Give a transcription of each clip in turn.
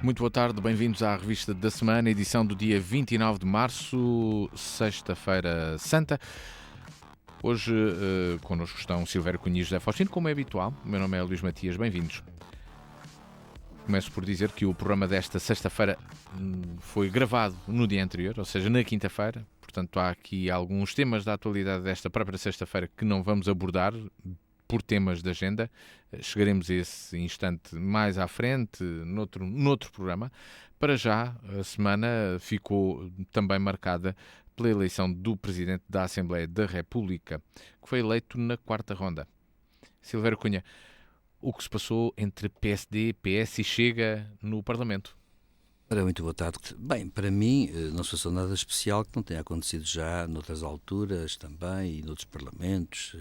Muito boa tarde, bem-vindos à Revista da Semana, edição do dia 29 de março, sexta-feira santa. Hoje connosco estão Silvério Cunha e José Faustino, como é habitual. O meu nome é Luís Matias, bem-vindos. Começo por dizer que o programa desta sexta-feira foi gravado no dia anterior, ou seja, na quinta-feira. Portanto, há aqui alguns temas da atualidade desta própria sexta-feira que não vamos abordar por temas de agenda. Chegaremos a esse instante mais à frente, noutro programa. Para já, a semana ficou também marcada pela eleição do Presidente da Assembleia da República, que foi eleito na quarta ronda. Silvério Cunha, o que se passou entre PSD, PS e Chega no Parlamento? Ora, muito boa tarde. Bem, para mim não se passou nada especial que não tenha acontecido já noutras alturas também e noutros parlamentos,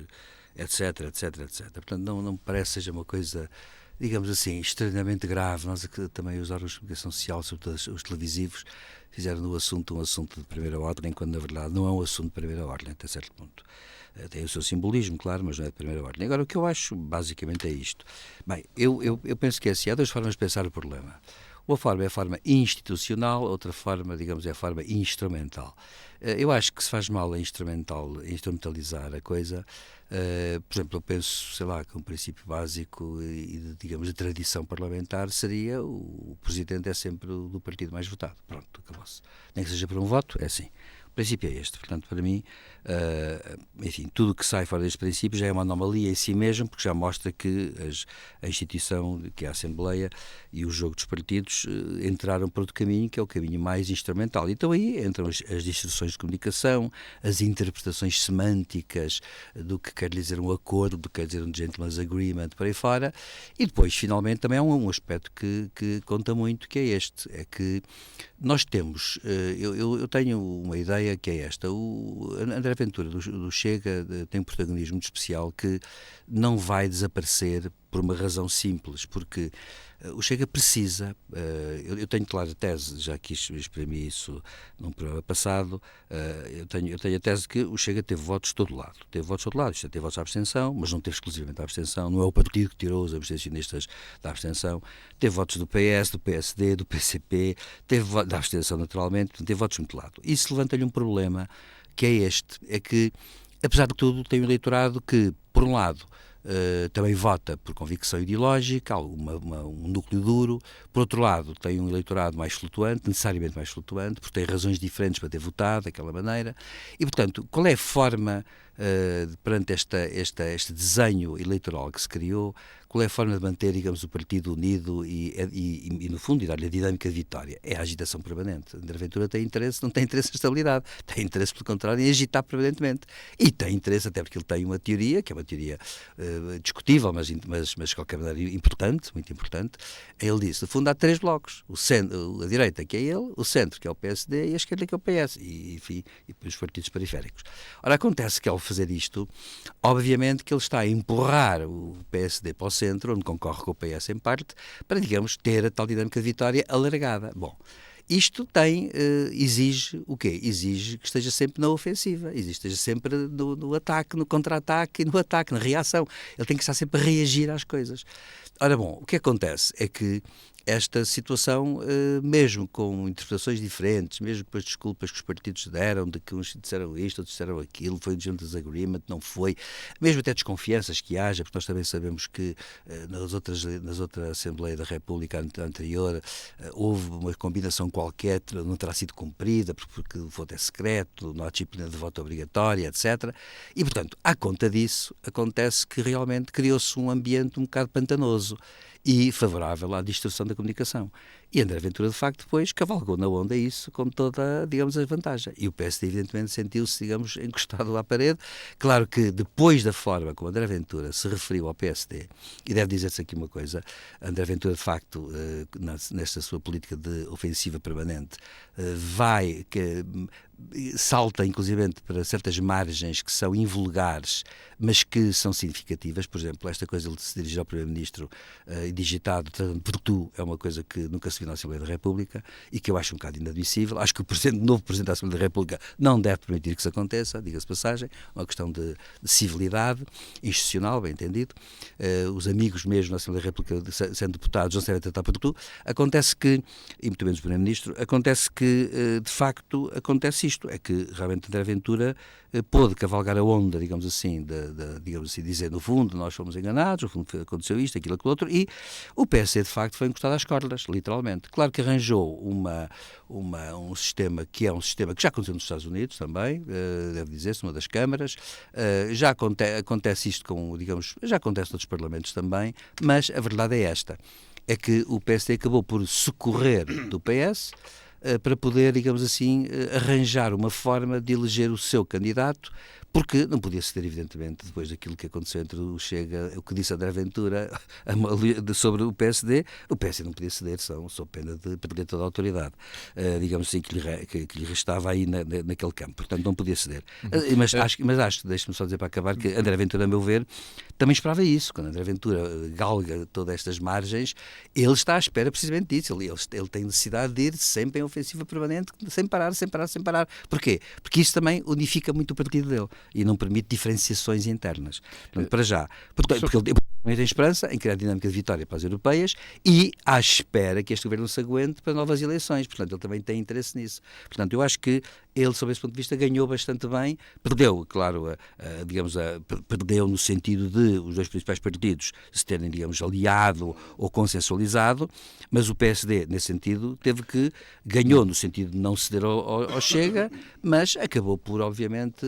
etc, etc, etc. Portanto, não me parece que seja uma coisa, digamos assim, extremamente grave. Nós aqui, também os órgãos de comunicação social, sobretudo os televisivos, fizeram do assunto um assunto de primeira ordem, quando na verdade não é um assunto de primeira ordem, até certo ponto. Tem o seu simbolismo, claro, mas não é de primeira ordem. Agora, o que eu acho, basicamente, é isto. Bem, eu penso que é assim, há duas formas de pensar o problema. Uma forma é a forma institucional, outra forma, digamos, é a forma instrumental. Eu acho que se faz mal a instrumentalizar a coisa. Por exemplo, eu penso, sei lá, que um princípio básico e, digamos, de tradição parlamentar seria o Presidente é sempre do partido mais votado. Pronto, acabou-se. Nem que seja por um voto, é assim. O princípio é este. Portanto, para mim, enfim, tudo que sai fora deste princípio já é uma anomalia em si mesmo, porque já mostra que a instituição, que é a Assembleia e o jogo dos partidos entraram por outro caminho, que é o caminho mais instrumental. Então aí entram as instruções de comunicação, as interpretações semânticas do que quer dizer um acordo, do que quer dizer um gentleman's agreement, por aí fora. E depois, finalmente, também há um aspecto que conta muito, que é este, é que nós temos, eu tenho uma ideia que é esta, o André Ventura do Chega tem um protagonismo muito especial que não vai desaparecer por uma razão simples, porque o Chega precisa, eu tenho clara a tese, já quis exprimir isso num programa passado, eu tenho a tese que o Chega teve votos de todo lado, isto é, teve votos à abstenção, mas não teve exclusivamente à abstenção, não é o partido que tirou os abstencionistas da abstenção, teve votos do PS, do PSD, do PCP, teve da abstenção naturalmente, teve votos de muito lado. Isso levanta-lhe um problema, que é este, é que, apesar de tudo, tem um eleitorado que, por um lado, também vota por convicção ideológica, um núcleo duro. Por outro lado, tem um eleitorado mais flutuante, necessariamente mais flutuante, porque tem razões diferentes para ter votado daquela maneira. E, portanto, qual é a forma, perante este desenho eleitoral que se criou, qual é a forma de manter, digamos, o partido unido e no fundo, e dar-lhe a dinâmica de vitória? É a agitação permanente. André Ventura tem interesse, não tem interesse em estabilidade, tem interesse, pelo contrário, em agitar permanentemente. E tem interesse, até porque ele tem uma teoria, que é uma teoria discutível, mas de qualquer maneira importante, muito importante. Ele disse, no fundo, há três blocos. A direita, que é ele, o centro, que é o PSD, e a esquerda, que é o PS. E, enfim, e os partidos periféricos. Ora, acontece que ao fazer isto, obviamente que ele está a empurrar o PSD para o centro, onde concorre com o PS em parte, para, digamos, ter a tal dinâmica de vitória alargada. Bom, isto exige o quê? Exige que esteja sempre na ofensiva, exige que esteja sempre no ataque, no contra-ataque e no ataque, na reação. Ele tem que estar sempre a reagir às coisas. Ora bom, o que acontece é que esta situação, mesmo com interpretações diferentes, mesmo com as desculpas que os partidos deram, de que uns disseram isto, outros disseram aquilo, foi um gentleman's agreement, não foi, mesmo até desconfianças que haja, porque nós também sabemos que nas outras Assembleia da República anterior houve uma combinação qualquer, não terá sido cumprida, porque o voto é secreto, não há disciplina de voto obrigatória, etc. E, portanto, à conta disso, acontece que realmente criou-se um ambiente um bocado pantanoso e favorável à distorção da comunicação. E André Ventura, de facto, depois cavalgou na onda isso com toda, digamos, a vantagem. E o PSD, evidentemente, sentiu-se, digamos, encostado à parede. Claro que depois da forma como André Ventura se referiu ao PSD, e deve dizer-se aqui uma coisa, André Ventura, de facto, nesta sua política de ofensiva permanente, vai salta inclusivamente para certas margens que são invulgares, mas que são significativas. Por exemplo, esta coisa de se dirigir ao Primeiro-Ministro digitado por tu é uma coisa que nunca se viu na Assembleia da República e que eu acho um bocado inadmissível. Acho que o novo Presidente da Assembleia da República não deve permitir que isso aconteça, diga-se passagem, uma questão de civilidade institucional, bem entendido. Os amigos mesmo na Assembleia da República, sendo deputados, não se devem tratar por tu. Acontece que, e muito menos o Primeiro-Ministro, acontece que, de facto, acontece isto, é que realmente André Ventura pôde cavalgar a onda, digamos assim, digamos assim, dizer, no fundo, nós fomos enganados, no fundo aconteceu isto, aquilo, aquilo outro, e o PSD, de facto, foi encostado às cordas, literalmente. Claro que arranjou um sistema que é um sistema que já aconteceu nos Estados Unidos também, deve dizer-se, uma das câmaras, já acontece isto com, digamos, já acontece noutros parlamentos também, mas a verdade é esta, é que o PSD acabou por socorrer do PS para poder, digamos assim, arranjar uma forma de eleger o seu candidato, porque não podia ceder, evidentemente, depois daquilo que aconteceu entre o Chega, o que disse André Ventura sobre o PSD não podia ceder, sob pena de perder toda a autoridade, digamos assim, que lhe restava aí naquele campo, portanto não podia ceder. Mas acho, deixe-me só dizer para acabar, que André Ventura, a meu ver, também esperava isso. Quando André Ventura galga todas estas margens, ele está à espera precisamente disso, ele tem necessidade de ir sempre em ofensiva permanente, sem parar. Porquê? Porque isso também unifica muito o partido dele e não permite diferenciações internas. Portanto, para já. Porque ele tem esperança em criar dinâmica de vitória para as europeias e à espera que este governo se aguente para novas eleições. Portanto, ele também tem interesse nisso. Portanto, eu acho que ele, sob esse ponto de vista, ganhou bastante bem. Perdeu, claro, perdeu no sentido de os dois principais partidos se terem, digamos, aliado ou consensualizado, mas o PSD, nesse sentido, ganhou no sentido de não ceder ao Chega, mas acabou por, obviamente,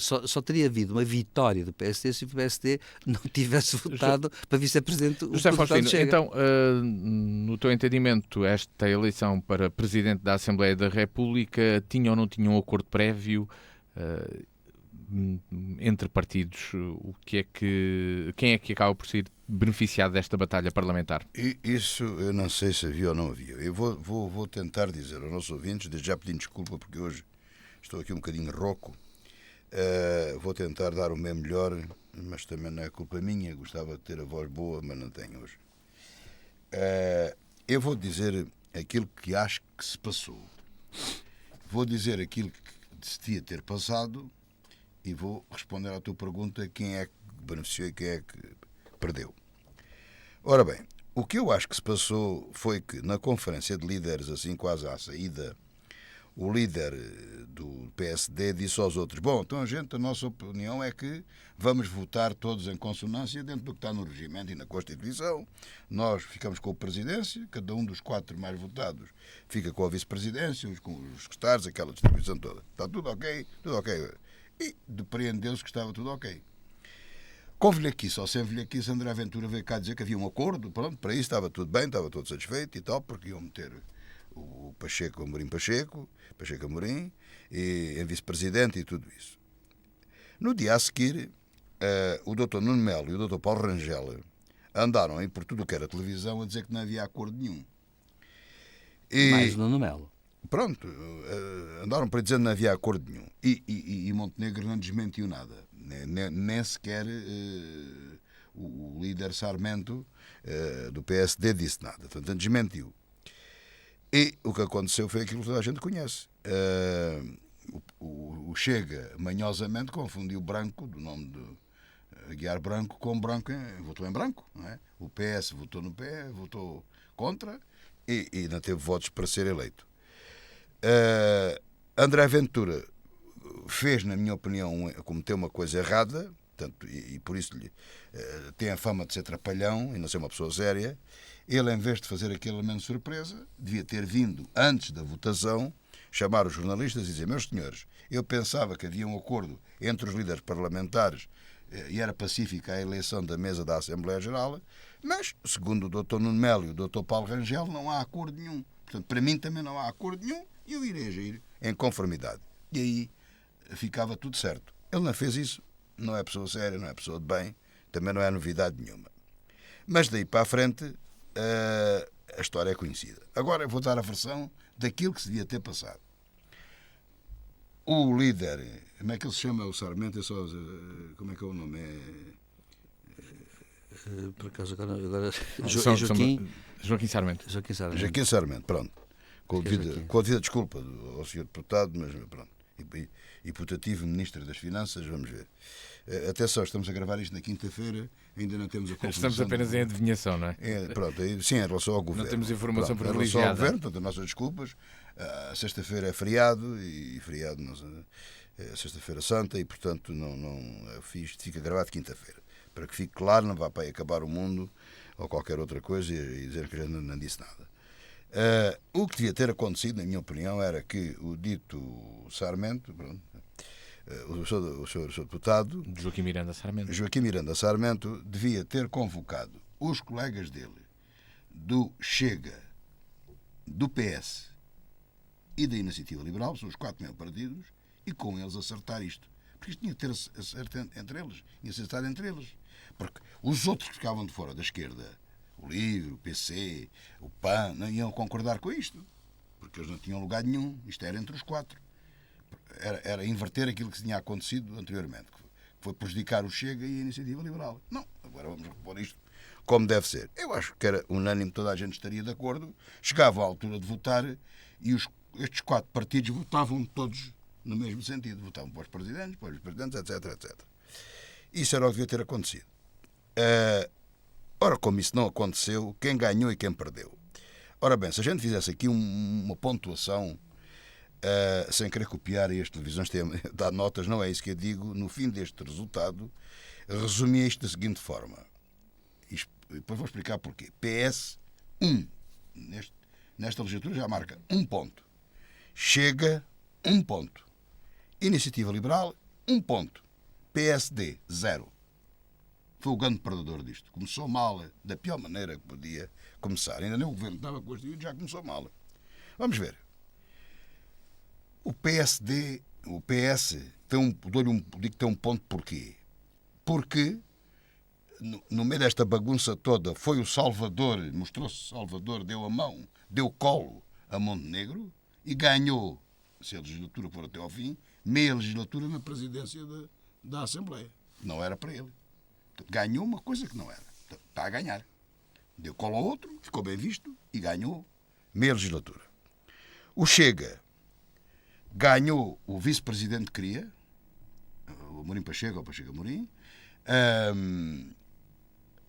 só teria havido uma vitória do PSD se o PSD não tivesse votado para vice-presidente o José Faustino, Chega. então, no teu entendimento, esta eleição para Presidente da Assembleia da República tinha ou não tinha um acordo prévio entre partidos? Quem é que acaba por ser beneficiado desta batalha parlamentar? Isso eu não sei se havia ou não havia. Eu vou tentar dizer aos nossos ouvintes, desde já pedindo desculpa porque hoje estou aqui um bocadinho rouco. Vou tentar dar o meu melhor, mas também não é culpa minha. Gostava de ter a voz boa, mas não tenho hoje. Eu vou dizer aquilo que acho que se passou. Vou dizer aquilo que se devia ter passado e vou responder à tua pergunta: quem é que beneficiou e quem é que perdeu. Ora bem, o que eu acho que se passou foi que na conferência de líderes, assim quase à saída, o líder do PSD disse aos outros: bom, então a nossa opinião é que vamos votar todos em consonância dentro do que está no regimento e na Constituição. Nós ficamos com a presidência, cada um dos 4 mais votados fica com a vice-presidência, com os secretários, aquela distribuição toda. Está tudo ok? Tudo ok. E depreendeu-se que estava tudo ok. Com velhaquice ou sem velhaquice, André Ventura veio cá dizer que havia um acordo, pronto, para isso estava tudo bem, estava todo satisfeito e tal, porque iam meter o Pacheco Amorim, em vice-presidente e tudo isso. No dia a seguir, o Dr. Nuno Melo e o Dr. Paulo Rangel andaram aí por tudo o que era televisão a dizer que não havia acordo nenhum. Mais o Nuno Melo. Pronto, andaram para dizer que não havia acordo nenhum. E Montenegro não desmentiu nada. Nem sequer o líder Sarmento do PSD disse nada. Portanto, desmentiu. E o que aconteceu foi aquilo que toda a gente conhece. O Chega, manhosamente, confundiu branco, do nome de Aguiar Branco, com branco, votou em branco. Não é? O PS votou no pé, votou contra e não teve votos para ser eleito. André Ventura fez, na minha opinião, cometeu uma coisa errada, portanto, e por isso tem a fama de ser trapalhão e não ser uma pessoa séria. Ele, em vez de fazer aquele elemento de surpresa, devia ter vindo, antes da votação, chamar os jornalistas e dizer: meus senhores, eu pensava que havia um acordo entre os líderes parlamentares e era pacífica a eleição da mesa da Assembleia Geral, mas, segundo o Dr. Nuno Melo e o Dr. Paulo Rangel, não há acordo nenhum. Portanto, para mim também não há acordo nenhum e eu irei agir em conformidade. E aí ficava tudo certo. Ele não fez isso, não é pessoa séria, não é pessoa de bem, também não é novidade nenhuma. Mas daí para a frente a história é conhecida. Agora eu vou dar a versão daquilo que se devia ter passado. o líder, como é que ele se chama? O Sarmento, como é que é o nome? Por acaso agora Joaquim Sarmento. Joaquim Sarmento, pronto. Com a devida desculpa ao Sr. Deputado, mas pronto. E putativo Ministro das Finanças, vamos ver. Atenção, estamos a gravar isto na quinta-feira, ainda não temos a confirmação. Estamos apenas em adivinhação, não é? Pronto, sim, em relação ao Governo. Não temos informação privilegiada. Em relação ao Governo, portanto, as nossas desculpas. Sexta-feira é feriado, e feriado é Sexta-feira Santa, e portanto fica gravado quinta-feira. Para que fique claro, não vá para aí acabar o mundo ou qualquer outra coisa e dizer que a gente não disse nada. O que devia ter acontecido, na minha opinião, era que o dito Sarmento, pronto, o senhor deputado Joaquim Miranda Sarmento devia ter convocado os colegas dele do Chega, do PS e da Iniciativa Liberal, são os 4 maiores partidos, e com eles acertar isto. Porque isto tinha que ter acerto entre eles, e acertar entre eles. Porque os outros que ficavam de fora da esquerda, o LIVRE, o PC, o PAN, não iam concordar com isto. Porque eles não tinham lugar nenhum. Isto era entre os 4. Era inverter aquilo que tinha acontecido anteriormente, que foi prejudicar o Chega e a Iniciativa Liberal. Não, agora vamos repor isto como deve ser. Eu acho que era unânime, toda a gente estaria de acordo. Chegava à altura de votar e estes 4 partidos votavam todos no mesmo sentido. Votavam para os presidentes, etc, etc. Isso era o que devia ter acontecido. Ora, como isso não aconteceu, quem ganhou e quem perdeu? Ora bem, se a gente fizesse aqui uma pontuação, sem querer copiar, e as televisões têm dado notas, não é isso que eu digo, no fim deste resultado, resumia isto da seguinte forma. Depois vou explicar porquê. PS 1. Nesta legislatura já marca 1 ponto. Chega 1 ponto. Iniciativa Liberal 1 ponto. PSD 0. Foi o grande perdedor disto. Começou mal, da pior maneira que podia começar. Ainda nem o governo estava constituído, já começou mal. Vamos ver. O PS digo que tem 1 ponto porquê? Porque no meio desta bagunça toda foi o Salvador, mostrou-se Salvador, deu a mão, deu colo a Montenegro e ganhou, se a legislatura for até ao fim, meia legislatura na presidência da Assembleia. Não era para ele. Ganhou uma coisa que não era. Está a ganhar. Deu colo ao outro, ficou bem visto e ganhou meia legislatura. O Chega ganhou o vice-presidente que queria, o Amorim Pacheco, ou Pacheco Amorim,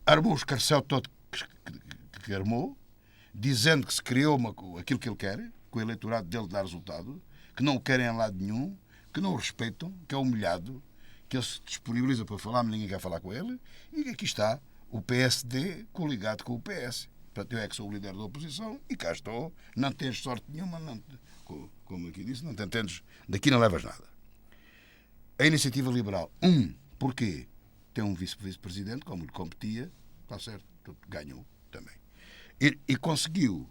armou o escarcéu todo que armou, dizendo que se criou aquilo que ele quer, que o eleitorado dele dá resultado, que não o querem em lado nenhum, que não o respeitam, que é humilhado, que ele se disponibiliza para falar, mas ninguém quer falar com ele, e aqui está o PSD coligado com o PS. Portanto, eu é que sou o líder da oposição e cá estou, não tens sorte nenhuma, não, como aqui disse, não te entendes, daqui não levas nada. A Iniciativa Liberal, porquê? Tem um vice-presidente, como lhe competia, está certo, ganhou também. E conseguiu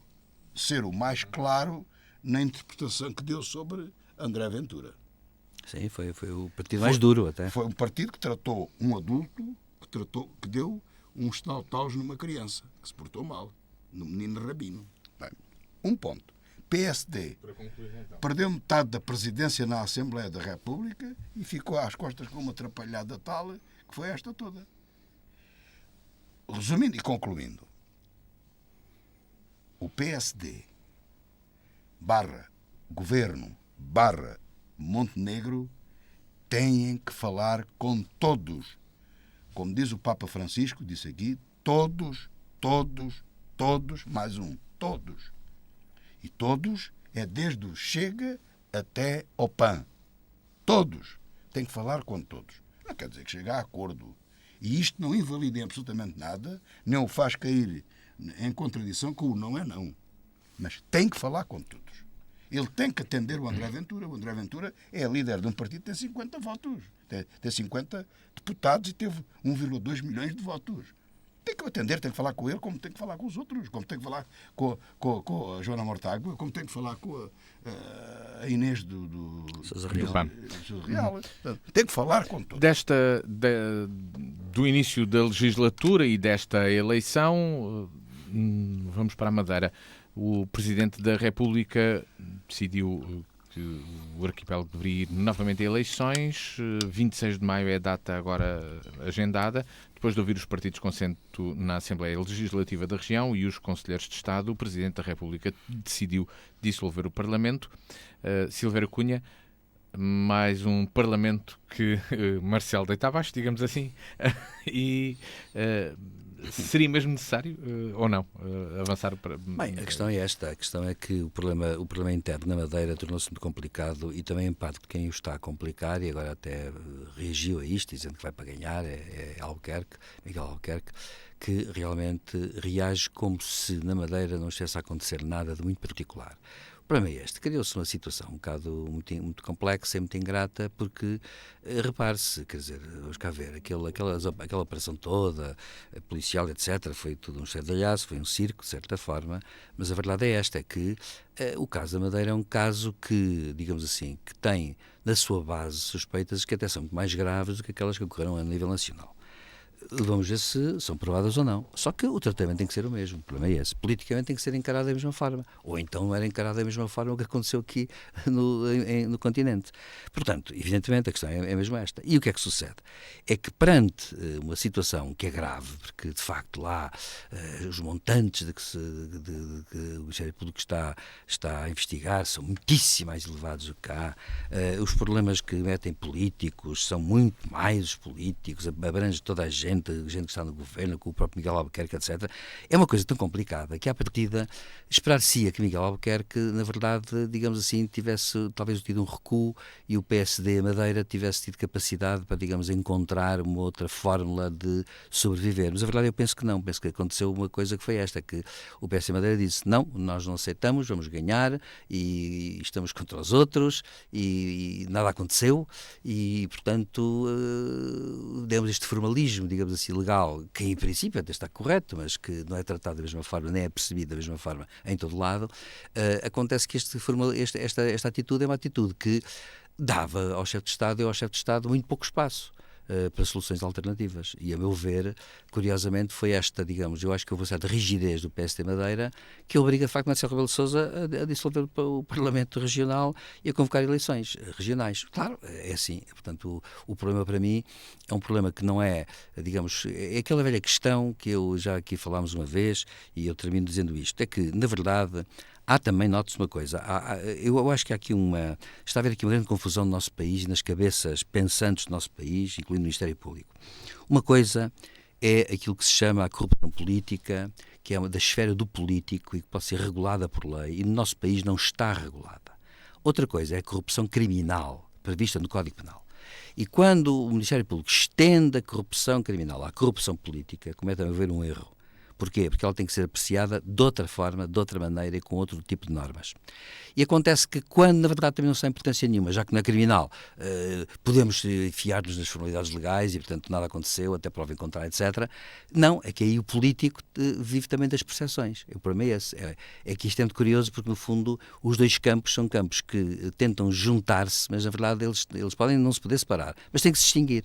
ser o mais claro na interpretação que deu sobre André Ventura. Sim, foi o partido mais duro até. Foi um partido que tratou um adulto, que deu um estautaus numa criança, que se portou mal, no menino Rabino. Bem, 1 ponto. PSD perdeu metade da presidência na Assembleia da República e ficou às costas com uma atrapalhada tal que foi esta toda. Resumindo e concluindo, o PSD /Governo /Montenegro têm que falar com todos. Como diz o Papa Francisco, disse aqui, todos, mais um, todos. E todos é desde o Chega até ao PAN. Todos. Tem que falar com todos. Não quer dizer que chegue a acordo. E isto não invalida em absolutamente nada, nem o faz cair em contradição com o não é não. Mas tem que falar com todos. Ele tem que atender o André Ventura. O André Ventura é líder de um partido que tem 50 votos. Tem 50 deputados e teve 1,2 milhões de votos. Tem que atender, tem que falar com ele, como tem que falar com os outros, como tem que falar com a Joana Mortágua, como tem que falar com a Inês do Sousa Real. Tem que falar com todos. Do início da legislatura e desta eleição, vamos para a Madeira. O Presidente da República decidiu que o arquipélago deveria ir novamente a eleições. 26 de maio é a data agora agendada. Depois de ouvir os partidos com assento na Assembleia Legislativa da região e os conselheiros de Estado, o Presidente da República decidiu dissolver o Parlamento. Silvério Cunha, mais um Parlamento que Marcelo deita abaixo, digamos assim, e seria mesmo necessário ou não avançar para... Bem, a questão é esta, a questão é que o problema interno na Madeira tornou-se muito complicado e também em parte de quem o está a complicar e agora até reagiu a isto, dizendo que vai para ganhar, Miguel Albuquerque, que realmente reage como se na Madeira não estivesse a acontecer nada de muito particular. O problema é este, criou-se uma situação um bocado muito complexa e muito ingrata, porque, repare-se, quer dizer, vamos cá ver, aquela operação toda, policial, etc., foi tudo um estardalhaço, foi um circo, de certa forma, mas a verdade é esta, é que o caso da Madeira é um caso que, digamos assim, que tem na sua base suspeitas que até são muito mais graves do que aquelas que ocorreram a nível nacional. Vamos ver se são provadas ou não. Só que o tratamento tem que ser o mesmo. O problema é esse. Politicamente tem que ser encarado da mesma forma. Ou então não era encarado da mesma forma o que aconteceu aqui no continente. Portanto, evidentemente, a questão é mesmo esta. E o que é que sucede? É que perante uma situação que é grave, porque de facto lá os montantes que o Ministério Público está a investigar são muitíssimo mais elevados do que cá. Os problemas que metem políticos são muito mais os políticos, abrange toda a gente que está no governo, com o próprio Miguel Albuquerque, etc. É uma coisa tão complicada que, à partida, esperar-se-ia que Miguel Albuquerque, na verdade, digamos assim, tivesse talvez tido um recuo e o PSD Madeira tivesse tido capacidade para, digamos, encontrar uma outra fórmula de sobreviver. Mas a verdade eu penso que não. Penso que aconteceu uma coisa que foi esta, que o PSD Madeira disse, não, nós não aceitamos, vamos ganhar e estamos contra os outros e nada aconteceu e, portanto, demos este formalismo, digamos assim, legal, que em princípio até está correto, mas que não é tratado da mesma forma, nem é percebido da mesma forma em todo lado, acontece que esta atitude é uma atitude que dava ao chefe de Estado e ao chefe de Estado muito pouco espaço para soluções alternativas. E, a meu ver, curiosamente, foi esta, digamos, eu acho que houve uma certa rigidez do PSD Madeira que obriga, de facto, Marcelo Rebelo de Sousa a dissolver o Parlamento Regional e a convocar eleições regionais. Claro, é assim. Portanto, o problema para mim é um problema que não é, digamos, é aquela velha questão que eu já aqui falámos uma vez e eu termino dizendo isto, é que, na verdade, há também, note-se uma coisa, eu acho que há aqui está a haver aqui uma grande confusão no nosso país e nas cabeças pensantes do nosso país, incluindo o Ministério Público. Uma coisa é aquilo que se chama a corrupção política, que é da esfera do político e que pode ser regulada por lei, e no nosso país não está regulada. Outra coisa é a corrupção criminal, prevista no Código Penal. E quando o Ministério Público estende a corrupção criminal à corrupção política, começa a haver um erro. Porquê? Porque ela tem que ser apreciada de outra forma, de outra maneira e com outro tipo de normas. E acontece que quando, na verdade, também não tem importância nenhuma, já que na criminal podemos fiar-nos nas formalidades legais e, portanto, nada aconteceu, até prova em contrário, etc. Não, é que aí o político vive também das percepções. O problema é esse. É que isto é muito curioso porque, no fundo, os dois campos são campos que tentam juntar-se, mas, na verdade, eles podem não se poder separar, mas têm que se distinguir.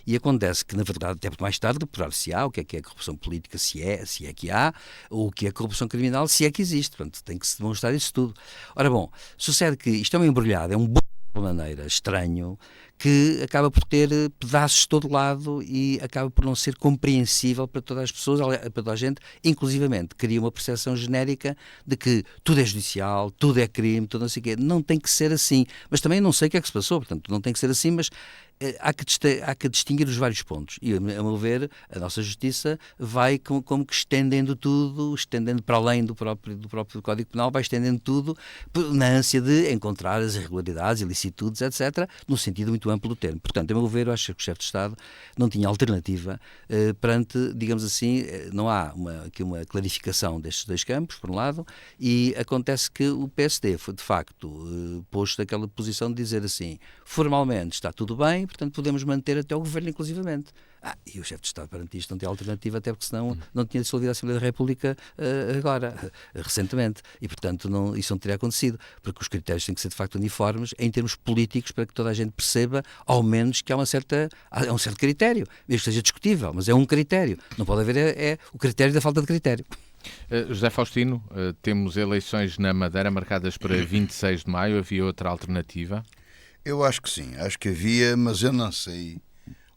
E acontece que, na verdade, até mais tarde, provar-se-á o que é a corrupção política, se é que há, ou o que é a corrupção criminal, se é que existe. Portanto, tem que se demonstrar isso tudo. Ora bom, sucede que isto é uma embrulhada, é um bolo de maneira estranho, que acaba por ter pedaços de todo lado e acaba por não ser compreensível para todas as pessoas, para toda a gente, inclusivamente cria uma percepção genérica de que tudo é judicial, tudo é crime, tudo não sei o quê. Não tem que ser assim, mas também não sei o que é que se passou, portanto não tem que ser assim, mas há que distinguir os vários pontos e, a meu ver, a nossa justiça vai como que estendendo tudo, estendendo para além do próprio Código Penal, vai estendendo tudo na ânsia de encontrar as irregularidades, ilicitudes, etc., no sentido muito amplo do termo. Portanto, a meu ver, eu acho que o chefe de Estado não tinha alternativa perante, digamos assim, não há aqui uma clarificação destes dois campos, por um lado, e acontece que o PSD foi, de facto, posto naquela posição de dizer assim, formalmente está tudo bem, portanto podemos manter até o governo inclusivamente. E o chefe de Estado perante isto não tem alternativa, até porque senão não tinha dissolvido a Assembleia da República recentemente. E, portanto, isso não teria acontecido, porque os critérios têm que ser, de facto, uniformes em termos políticos para que toda a gente perceba, ao menos, que há um certo critério, mesmo que seja discutível, mas é um critério. Não pode haver o critério da falta de critério. José Faustino, temos eleições na Madeira marcadas para 26 de maio. Havia outra alternativa? Eu acho que sim, acho que havia, mas eu não sei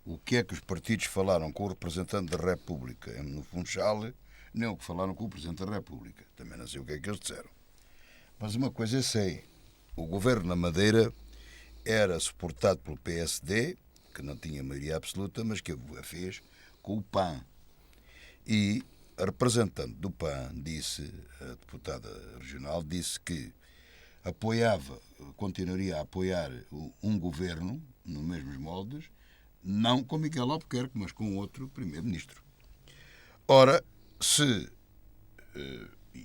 o que é que os partidos falaram com o representante da República no Funchal, nem o que falaram com o Presidente da República. Também não sei o que é que eles disseram. Mas uma coisa eu sei, o governo na Madeira era suportado pelo PSD, que não tinha maioria absoluta, mas que a fez com o PAN. E a representante do PAN disse, a deputada regional, disse que continuaria a apoiar um governo, nos mesmos moldes, não com Miguel Albuquerque, mas com outro primeiro-ministro. Ora,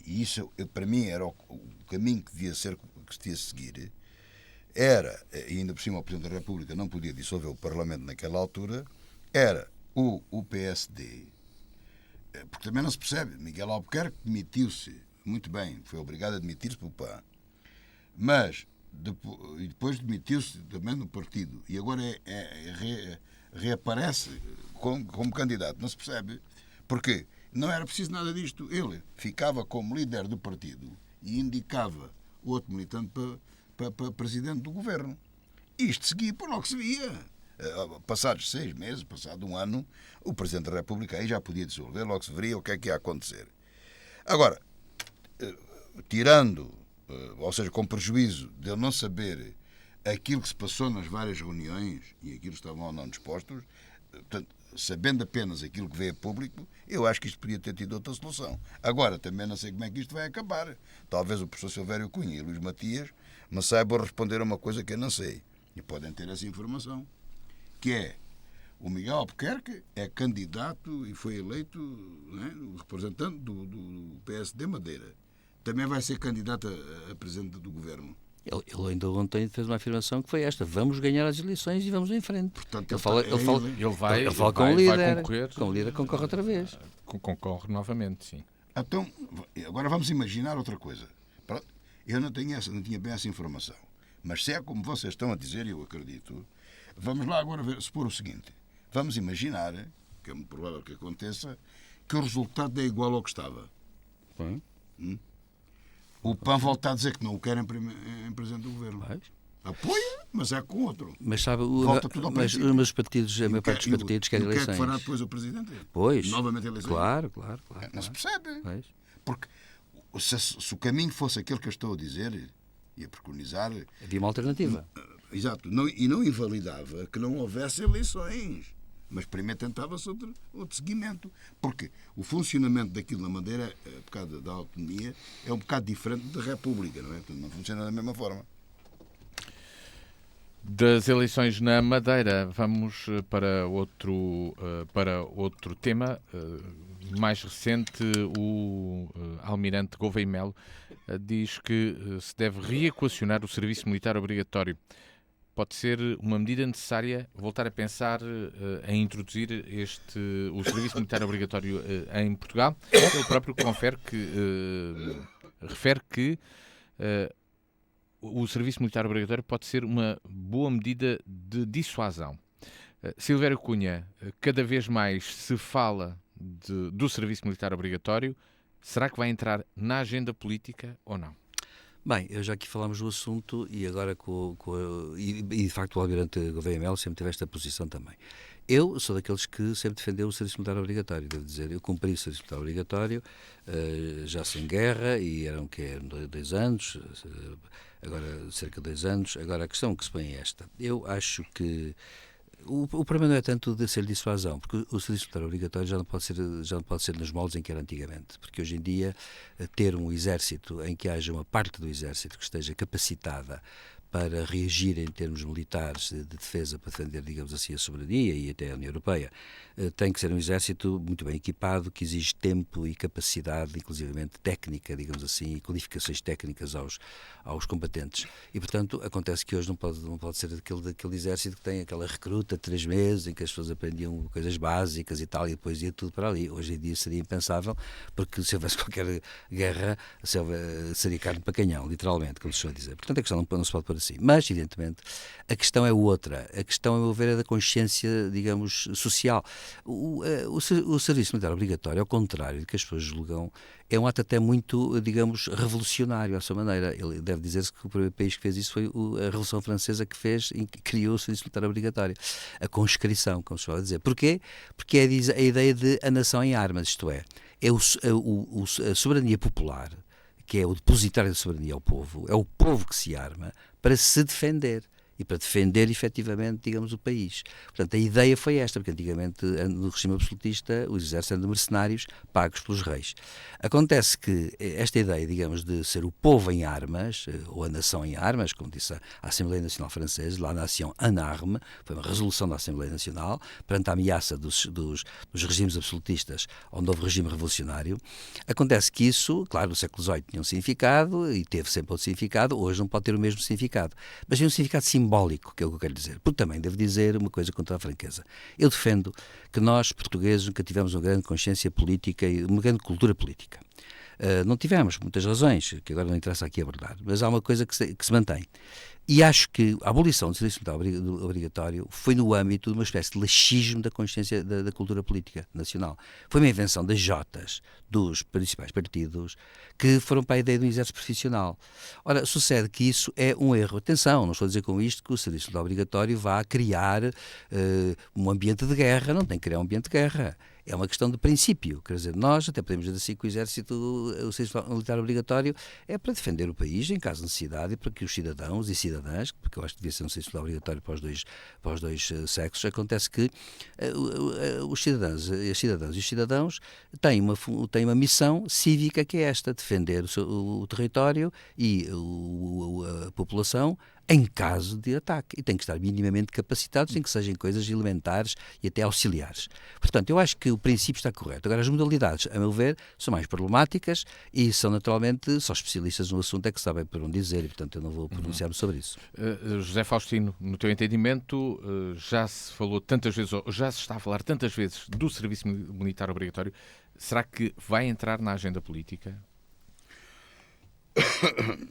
isso para mim era o caminho que devia seguir, era, e ainda por cima o Presidente da República não podia dissolver o Parlamento naquela altura, era o PSD, porque também não se percebe, Miguel Albuquerque demitiu-se, muito bem, foi obrigado a demitir-se pelo PAN, mas depois demitiu-se também no partido e agora reaparece como candidato. Não se percebe porque não era preciso nada disto. Ele ficava como líder do partido e indicava outro militante para presidente do governo. Isto seguia por logo que se via. Passados 6 meses, passado um ano, o Presidente da República aí já podia dissolver, logo se veria o que é que ia acontecer. Agora, tirando, ou seja, com prejuízo de eu não saber aquilo que se passou nas várias reuniões e aquilo que estavam ou não dispostos, portanto, sabendo apenas aquilo que veio a público, eu acho que isto podia ter tido outra solução. Agora, também não sei como é que isto vai acabar. Talvez o professor Silvério Cunha e o Luís Matias me saibam responder a uma coisa que eu não sei. E podem ter essa informação. Que é, o Miguel Albuquerque é candidato e foi eleito, né, o representante do PSD Madeira. Também vai ser candidato a presidente do governo. Ele ainda ontem fez uma afirmação que foi esta: vamos ganhar as eleições e vamos em frente. Portanto, ele fala com o líder, concorrer, com o líder concorre outra vez. Concorre novamente, sim. Então, agora vamos imaginar outra coisa. Eu não tinha bem essa informação. Mas se é como vocês estão a dizer, e eu acredito, vamos lá agora supor o seguinte. Vamos imaginar, que é muito provável que aconteça, que o resultado é igual ao que estava. O PAN volta a dizer que não o quer em presidente do governo. Apoia, mas é com outro. Mas sabe, mas os partidos, a maior parte dos partidos querem eleições. O que é que fará depois o presidente? Pois. Novamente eleições? Claro. Não se percebe. Pois. Porque se o caminho fosse aquele que eu estou a dizer e a preconizar... Havia uma alternativa. Exato. E não invalidava que não houvesse eleições. Mas primeiro tentava-se outro seguimento. Porque o funcionamento daquilo na Madeira, por causa da autonomia, é um bocado diferente da República, não é? Portanto, não funciona da mesma forma. Das eleições na Madeira, vamos para outro tema. Mais recente, o almirante Gouveia Melo diz que se deve reequacionar o serviço militar obrigatório. Pode ser uma medida necessária voltar a pensar em introduzir o serviço militar obrigatório em Portugal. Ele próprio refere que o serviço militar obrigatório pode ser uma boa medida de dissuasão. Silvério Cunha, cada vez mais se fala do serviço militar obrigatório. Será que vai entrar na agenda política ou não? Bem, eu já aqui falámos do assunto e agora e de facto o almirante Gouveia Melo sempre teve esta posição também. Eu sou daqueles que sempre defendeu o serviço militar obrigatório, devo dizer. Eu cumpri o serviço militar obrigatório, já sem guerra, e eram 2 anos, agora cerca de 2 anos. Agora a questão que se põe é esta. Eu acho que o problema não é tanto de ser dissuasão, porque o serviço militar obrigatório já não pode ser nos moldes em que era antigamente, porque hoje em dia ter um exército em que haja uma parte do exército que esteja capacitada para reagir em termos militares de defesa, para defender, digamos assim, a soberania e até a União Europeia, tem que ser um exército muito bem equipado, que exige tempo e capacidade, inclusivamente técnica, digamos assim, e qualificações técnicas aos combatentes. E, portanto, acontece que hoje não pode ser daquele exército que tem aquela recruta de 3 meses, em que as pessoas aprendiam coisas básicas e tal, e depois ia tudo para ali. Hoje em dia seria impensável, porque se houvesse qualquer guerra, seria carne para canhão, literalmente, como se chama a dizer. Portanto, a questão não se pode pôr assim. Mas, evidentemente, a questão é outra. A questão, a meu ver, é da consciência, digamos, social. O serviço militar obrigatório, ao contrário do que as pessoas julgam, é um ato até muito, digamos, revolucionário à sua maneira. Ele deve dizer-se que o primeiro país que fez isso foi a Revolução Francesa, que criou o serviço militar obrigatório. A conscrição, como se pode dizer. Porquê? Porque é a ideia de a nação em armas, isto é a soberania popular, que é o depositário da soberania ao povo, é o povo que se arma para se defender. E para defender, efetivamente, digamos, o país. Portanto, a ideia foi esta, porque antigamente, no regime absolutista, os exércitos eram mercenários pagos pelos reis. Acontece que esta ideia, digamos, de ser o povo em armas, ou a nação em armas, como disse a Assembleia Nacional Francesa, La Nation en Armes, foi uma resolução da Assembleia Nacional, perante a ameaça dos regimes absolutistas ao novo regime revolucionário. Acontece que isso, claro, no século XVIII tinha um significado, e teve sempre outro significado, hoje não pode ter o mesmo significado. Mas tem um significado simbólico, que é o que eu quero dizer. Porque também devo dizer uma coisa com toda a franqueza. Eu defendo que nós, portugueses, nunca tivemos uma grande consciência política e uma grande cultura política. Não tivemos, por muitas razões, que agora não interessa aqui abordar, mas há uma coisa que se mantém. E acho que a abolição do serviço militar obrigatório foi no âmbito de uma espécie de laxismo da consciência da cultura política nacional. Foi uma invenção das jotas dos principais partidos que foram para a ideia de um exército profissional. Ora, sucede que isso é um erro. Atenção, não estou a dizer com isto que o serviço militar obrigatório vá criar um ambiente de guerra, não tem que criar um ambiente de guerra. É uma questão de princípio, quer dizer, nós até podemos dizer assim que o exército, o serviço militar obrigatório é para defender o país em caso de necessidade e para que os cidadãos e cidadãs, porque eu acho que devia ser um serviço militar obrigatório para os dois sexos, acontece que os cidadãos e os cidadãos têm uma missão cívica que é esta, defender o território e a população em caso de ataque, e têm que estar minimamente capacitados em que sejam coisas elementares e até auxiliares. Portanto, eu acho que o princípio está correto. Agora, as modalidades, a meu ver, são mais problemáticas e são naturalmente, só especialistas no assunto é que sabem por onde dizer, e portanto eu não vou pronunciar-me sobre isso. José Faustino, no teu entendimento, já se falou tantas vezes, ou já se está a falar tantas vezes do serviço militar obrigatório, será que vai entrar na agenda política?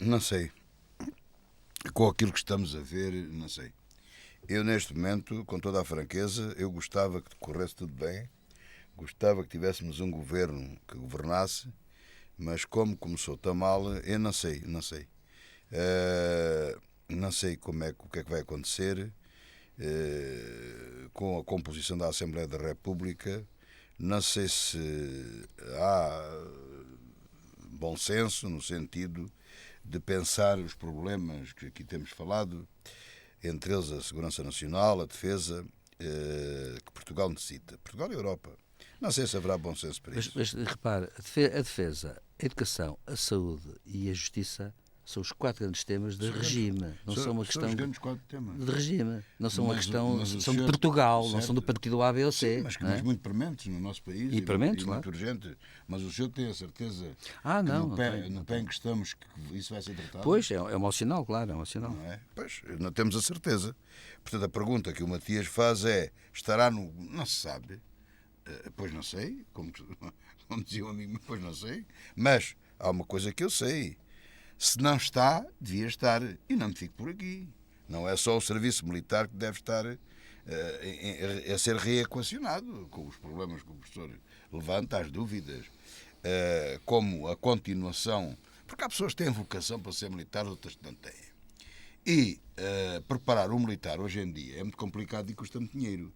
Não sei. Com aquilo que estamos a ver, não sei. Eu, neste momento, com toda a franqueza, eu gostava que corresse tudo bem, gostava que tivéssemos um governo que governasse, mas como começou tão mal, eu não sei. Não sei o que é que vai acontecer com a composição da Assembleia da República. Não sei se há bom senso no sentido de pensar os problemas que aqui temos falado, entre eles a segurança nacional, a defesa, que Portugal necessita. Portugal e a Europa. Não sei se haverá bom senso para isso. Mas repare, a defesa, a educação, a saúde e a justiça são os 4 grandes temas de regime. Não são uma questão os grandes 4 temas. de regime. Não são uma questão. São senhor, de Portugal, certo, não são do partido A, B ou C. Sim, mas muito prementes no nosso país. E prementes, muito claro. urgente. Mas o senhor tem a certeza que no pé em que estamos que isso vai ser tratado? Pois, é um sinal, claro, é um sinal. Não é? Pois, não temos a certeza. Portanto, a pergunta que o Matias faz é: estará no. Não se sabe. Pois não sei, como dizia um amigo, pois não sei. Mas há uma coisa que eu sei. Se não está, devia estar. E não me fico por aqui. Não é só o serviço militar que deve estar a ser reequacionado, com os problemas que o professor levanta, as dúvidas, como a continuação. Porque há pessoas que têm vocação para ser militar, outras que não têm. E preparar um militar hoje em dia é muito complicado e custa muito dinheiro.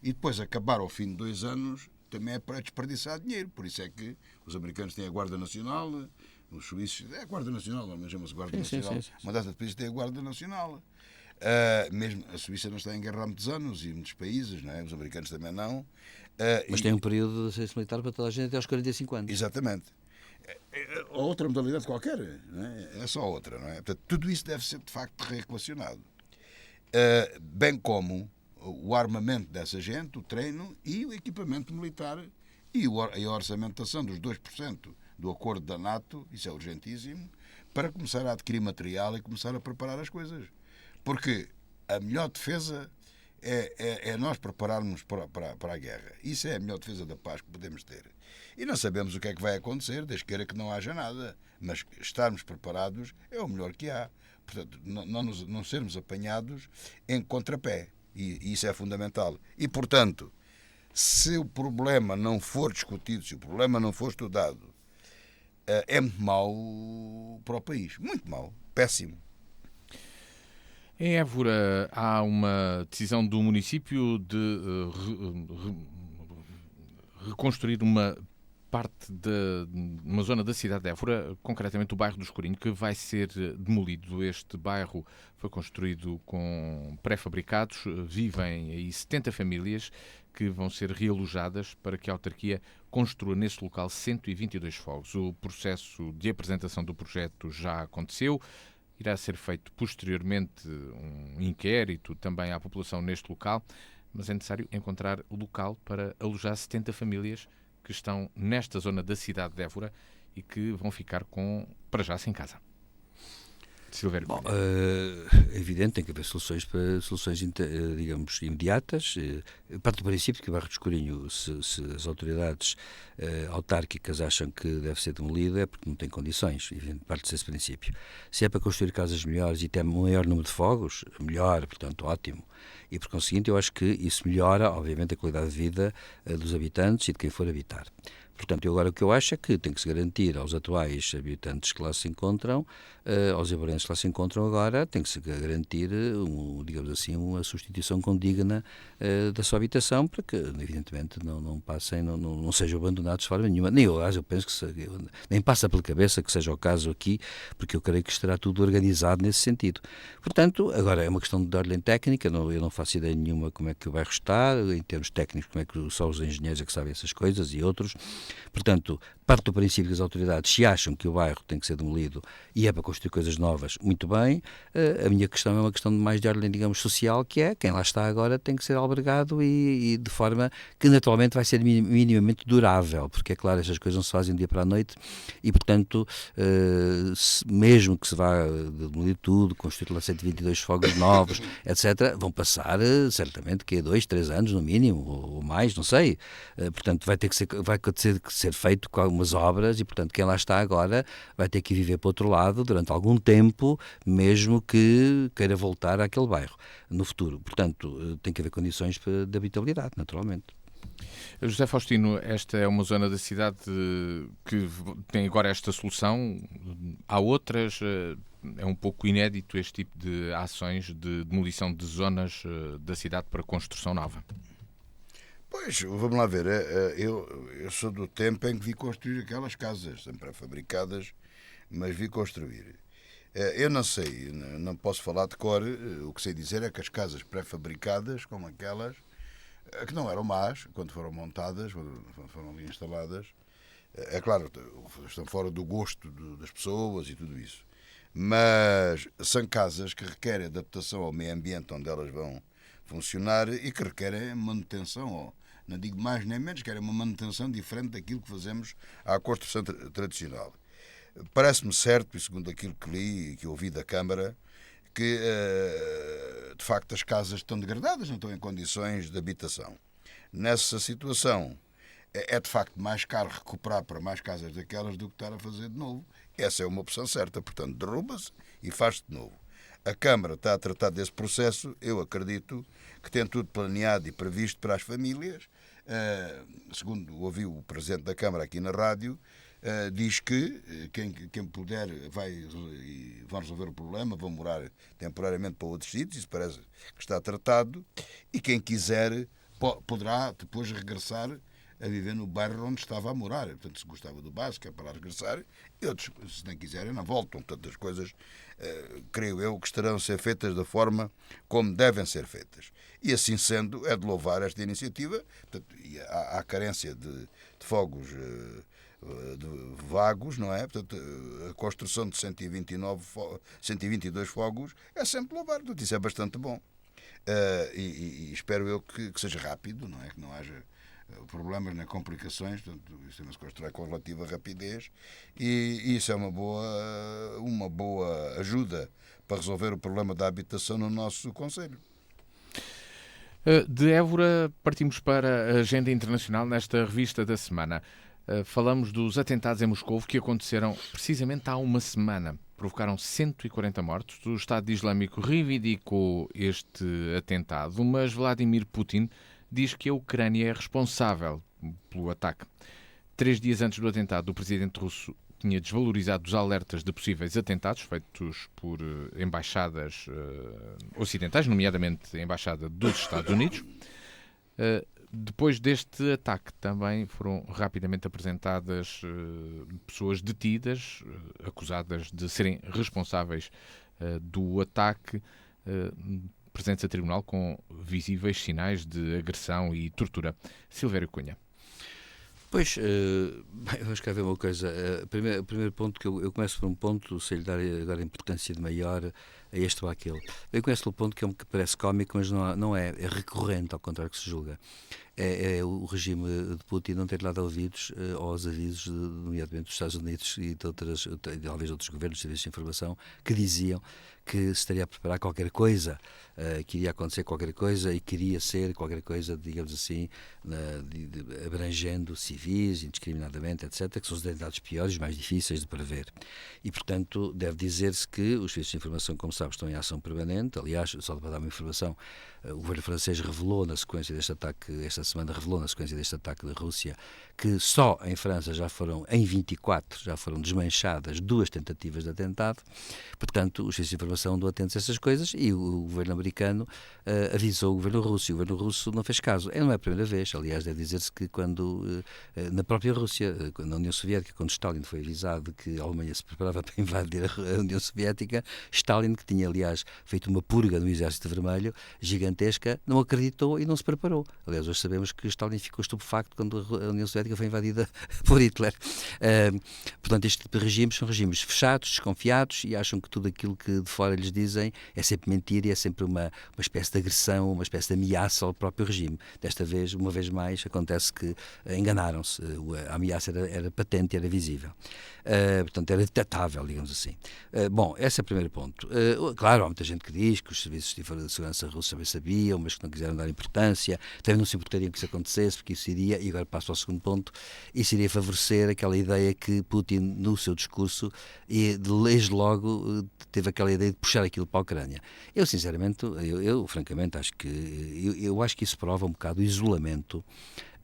E depois acabar ao fim de 2 anos também é para desperdiçar dinheiro. Por isso é que os americanos têm a Guarda Nacional, os suíços, é a Guarda Nacional, não chama-se Guarda Nacional. Uma data de países tem a Guarda Nacional. Mesmo a Suíça não está em guerra há muitos anos e muitos países, não é? Os americanos também não. Mas tem um período de serviço militar para toda a gente até aos 45 anos. Exatamente. Ou outra modalidade qualquer, não é? É só outra, não é? Portanto, tudo isso deve ser de facto reequacionado. Bem como o armamento dessa gente, o treino e o equipamento militar e a orçamentação dos 2% do acordo da NATO, isso é urgentíssimo, para começar a adquirir material e começar a preparar as coisas. Porque a melhor defesa é nós prepararmos para a guerra. Isso é a melhor defesa da paz que podemos ter. E não sabemos o que é que vai acontecer, desde que não haja nada. Mas estarmos preparados é o melhor que há. portanto, não sermos apanhados em contrapé. E isso é fundamental. E, portanto, se o problema não for discutido, se o problema não for estudado, é muito mau para o país. Muito mau. Péssimo. Em Évora há uma decisão do município de reconstruir uma parte de uma zona da cidade de Évora, concretamente o bairro do Escurinho, que vai ser demolido. Este bairro foi construído com pré-fabricados, vivem aí 70 famílias que vão ser realojadas para que a autarquia construa nesse local 122 fogos. O processo de apresentação do projeto já aconteceu. Irá ser feito posteriormente um inquérito também à população neste local, mas é necessário encontrar local para alojar 70 famílias que estão nesta zona da cidade de Évora e que vão ficar para já sem casa. Silvério. Bom, é evidente, tem que haver soluções digamos, imediatas. Parte do princípio que o bairro do Escurinho, se as autoridades autárquicas acham que deve ser demolido, é porque não tem condições. Parte desse princípio. Se é para construir casas melhores e ter um maior número de fogos, melhor, portanto, ótimo. E, por conseguinte, eu acho que isso melhora, obviamente, a qualidade de vida dos habitantes e de quem for habitar. Portanto, agora o que eu acho é que tem que se garantir aos atuais habitantes que lá se encontram, aos evorenses que lá se encontram agora, tem que se garantir, digamos assim, uma substituição condigna da sua habitação, para que, evidentemente, não passem, não sejam abandonados de forma nenhuma. Nem eu penso que nem passa pela cabeça que seja o caso aqui, porque eu creio que estará tudo organizado nesse sentido. Portanto, agora é uma questão de ordem técnica, eu não faço ideia nenhuma como é que o bairro está, em termos técnicos, como é que só os engenheiros é que sabem essas coisas e outros. Portanto, parte do princípio que as autoridades, se acham que o bairro tem que ser demolido e é para construir coisas novas, muito bem. A minha questão é uma questão mais de ordem, digamos, social, que é quem lá está agora tem que ser albergado e de forma que naturalmente vai ser minimamente durável, porque é claro, estas coisas não se fazem de dia para a noite e, portanto, mesmo que se vá demolir tudo, construir lá 122 fogos novos, etc., vão passar certamente que 2, 3 anos no mínimo, ou mais, não sei. Portanto, vai ter que ser feito com algumas obras e, portanto, quem lá está agora vai ter que viver para o outro lado durante algum tempo, mesmo que queira voltar àquele bairro no futuro. Portanto, tem que haver condições de habitabilidade, naturalmente. José Faustino, esta é uma zona da cidade que tem agora esta solução. Há outras? É um pouco inédito este tipo de ações de demolição de zonas da cidade para construção nova. Pois, vamos lá ver. Eu sou do tempo em que vi construir aquelas casas, sempre fabricadas, mas vi construir. Eu não sei, não posso falar de cor. O que sei dizer é que as casas pré-fabricadas, como aquelas, que não eram más quando foram montadas, quando foram ali instaladas, é claro, estão fora do gosto das pessoas e tudo isso. Mas são casas que requerem adaptação ao meio ambiente onde elas vão funcionar e que requerem manutenção, não digo mais nem menos, querem uma manutenção diferente daquilo que fazemos à construção tradicional. Parece-me certo, e segundo aquilo que li e que ouvi da Câmara, que de facto as casas estão degradadas, não estão em condições de habitação. Nessa situação, é de facto mais caro recuperar para mais casas daquelas do que estar a fazer de novo. Essa é uma opção certa, portanto, derruba-se e faz-se de novo. A Câmara está a tratar desse processo, eu acredito que tem tudo planeado e previsto para as famílias. Segundo ouvi o Presidente da Câmara aqui na rádio, diz que quem puder vai resolver o problema, vão morar temporariamente para outros sítios, isso parece que está tratado, e quem quiser poderá depois regressar a viver no bairro onde estava a morar. Portanto, se gostava do bairro, se quer para regressar, e outros, se nem quiserem, não voltam. Portanto, as coisas, creio eu, que estarão a ser feitas da forma como devem ser feitas. E assim sendo, é de louvar esta iniciativa. Portanto, há carência de fogos vagos, não é? Portanto, a construção de 122 fogos é sempre louvar. Portanto, isso é bastante bom. E espero eu que seja rápido, não é? Que não haja problemas nem complicações, portanto, isso não se constrói com relativa rapidez e isso é uma boa ajuda para resolver o problema da habitação no nosso concelho. De Évora partimos para a agenda internacional nesta revista da semana. Falamos dos atentados em Moscovo que aconteceram precisamente há uma semana. Provocaram 140 mortos. O Estado Islâmico reivindicou este atentado, mas Vladimir Putin diz que a Ucrânia é responsável pelo ataque. 3 dias antes do atentado, o presidente russo tinha desvalorizado os alertas de possíveis atentados feitos por embaixadas ocidentais, nomeadamente a Embaixada dos Estados Unidos. Depois deste ataque também foram rapidamente apresentadas pessoas detidas, acusadas de serem responsáveis do ataque, presentes a tribunal com visíveis sinais de agressão e tortura. Silvério Cunha. Pois, vamos cá ver uma coisa. O primeiro ponto, que eu começo por um ponto, se lhe dar agora importância de maior a este ou àquele. Eu começo pelo ponto que parece cómico, mas não é. É recorrente, ao contrário que se julga. É o regime de Putin não ter dado ouvidos aos avisos, nomeadamente dos Estados Unidos e talvez de outros governos de serviços de informação, que diziam que se estaria a preparar qualquer coisa, que iria acontecer qualquer coisa e queria ser qualquer coisa, digamos assim, abrangendo civis, indiscriminadamente, etc., que são os atentados piores e mais difíceis de prever. E, portanto, deve dizer-se que os serviços de informação, como sabes, estão em ação permanente. Aliás, só para dar uma informação, o governo francês revelou na sequência deste ataque, esta semana revelou na sequência deste ataque da Rússia, que só em França em 24, já foram desmanchadas 2 tentativas de atentado. Portanto, os serviços de informação andam atentos a essas coisas e o governo americano avisou o governo russo, e o governo russo não fez caso. Não é a primeira vez, aliás, deve dizer-se que quando, na própria Rússia, na União Soviética, quando Stalin foi avisado que a Alemanha se preparava para invadir a União Soviética, Stalin, que tinha, aliás, feito uma purga no Exército Vermelho, gigantesca, não acreditou e não se preparou. Aliás, hoje sabemos que Stalin ficou estupefacto quando a União Soviética foi invadida por Hitler. Portanto, este tipo de regimes são regimes fechados, desconfiados, e acham que tudo aquilo que de fora lhes dizem é sempre mentira e é sempre uma espécie de agressão, uma espécie de ameaça ao próprio regime. Desta vez, uma vez mais, acontece que enganaram-se. A ameaça era patente, era visível. Portanto, era detectável, digamos assim. Bom, esse é o primeiro ponto. Claro, há muita gente que diz que os serviços de segurança russos também sabiam, mas que não quiseram dar importância, também não se importariam que isso acontecesse, porque isso iria, e agora passo ao segundo ponto, isso iria favorecer aquela ideia que Putin, no seu discurso, e desde logo teve aquela ideia de puxar aquilo para a Ucrânia. Eu, sinceramente, eu francamente, acho que isso prova um bocado o isolamento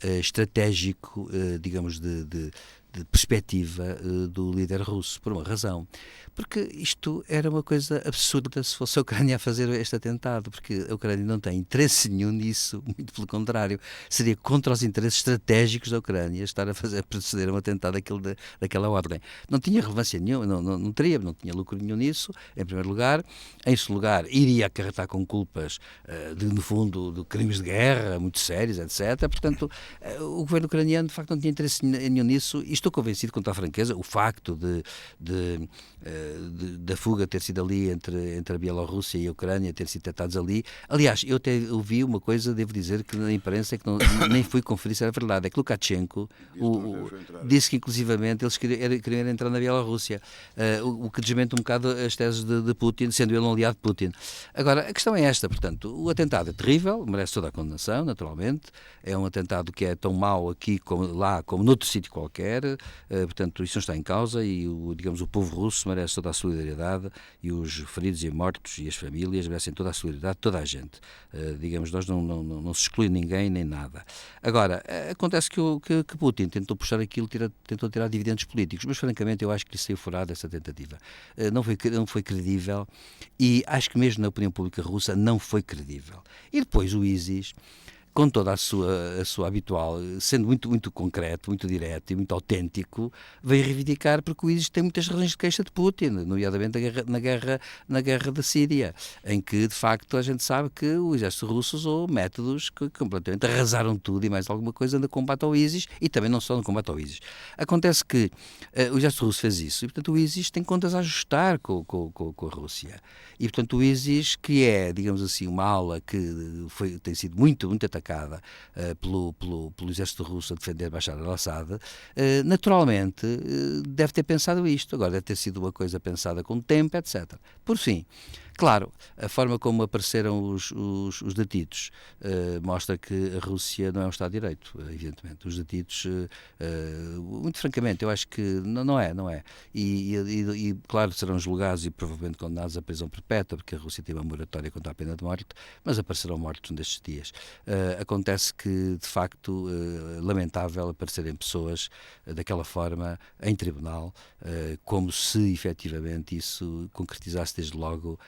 estratégico, digamos, de perspectiva do líder russo, por uma razão. Porque isto era uma coisa absurda se fosse a Ucrânia a fazer este atentado, porque a Ucrânia não tem interesse nenhum nisso, muito pelo contrário. Seria contra os interesses estratégicos da Ucrânia estar a proceder a um atentado daquela ordem. Não tinha relevância nenhuma, não tinha lucro nenhum nisso, em primeiro lugar. Em segundo lugar, iria acarretar com culpas, no fundo, de crimes de guerra, muito sérios, etc. Portanto, o governo ucraniano, de facto, não tinha interesse nenhum nisso, e estou convencido, com toda a franqueza, o facto da fuga ter sido ali entre a Bielorrússia e a Ucrânia, ter sido tentados ali. Aliás, eu até ouvi uma coisa, devo dizer, que na imprensa, que nem fui conferir se era verdade, é que Lukashenko disse que, inclusivamente, eles queriam entrar na Bielorrússia, o que desmente um bocado as teses de Putin, sendo ele um aliado de Putin. Agora, a questão é esta, portanto, o atentado é terrível, merece toda a condenação, naturalmente, é um atentado que é tão mau aqui como lá, como noutro sítio qualquer, portanto, isso não está em causa, e o povo russo merece toda a solidariedade, e os feridos e mortos e as famílias merecem toda a solidariedade, toda a gente. Digamos, nós não se exclui ninguém nem nada. Agora, acontece que Putin tentou puxar aquilo, tentou tirar dividendos políticos, mas francamente eu acho que lhe saiu furado essa tentativa. Não foi credível, e acho que mesmo na opinião pública russa não foi credível. E depois o ISIS, com toda a sua habitual, sendo muito, muito concreto, muito direto e muito autêntico, veio reivindicar, porque o ISIS tem muitas razões de queixa de Putin, nomeadamente na guerra da Síria, em que, de facto, a gente sabe que o exército russo usou métodos que completamente arrasaram tudo e mais alguma coisa no combate ao ISIS, e também não só no combate ao ISIS. Acontece que o exército russo fez isso, e, portanto, o ISIS tem contas a ajustar com a Rússia. E, portanto, o ISIS, que é, digamos assim, uma ala que tem sido muito, muito atacada pelo exército russo a defender Bashar al-Assad, naturalmente deve ter pensado isto. Agora, deve ter sido uma coisa pensada com tempo, etc. Por fim, Claro, a forma como apareceram os detidos mostra que a Rússia não é um Estado de Direito, evidentemente. Os detidos, muito francamente, eu acho que não é. E, claro, serão julgados e provavelmente condenados à prisão perpétua, porque a Rússia tem uma moratória contra a pena de morte, mas aparecerão mortos nestes dias. Acontece que, de facto, lamentável aparecerem pessoas daquela forma em tribunal, como se efetivamente isso concretizasse desde logo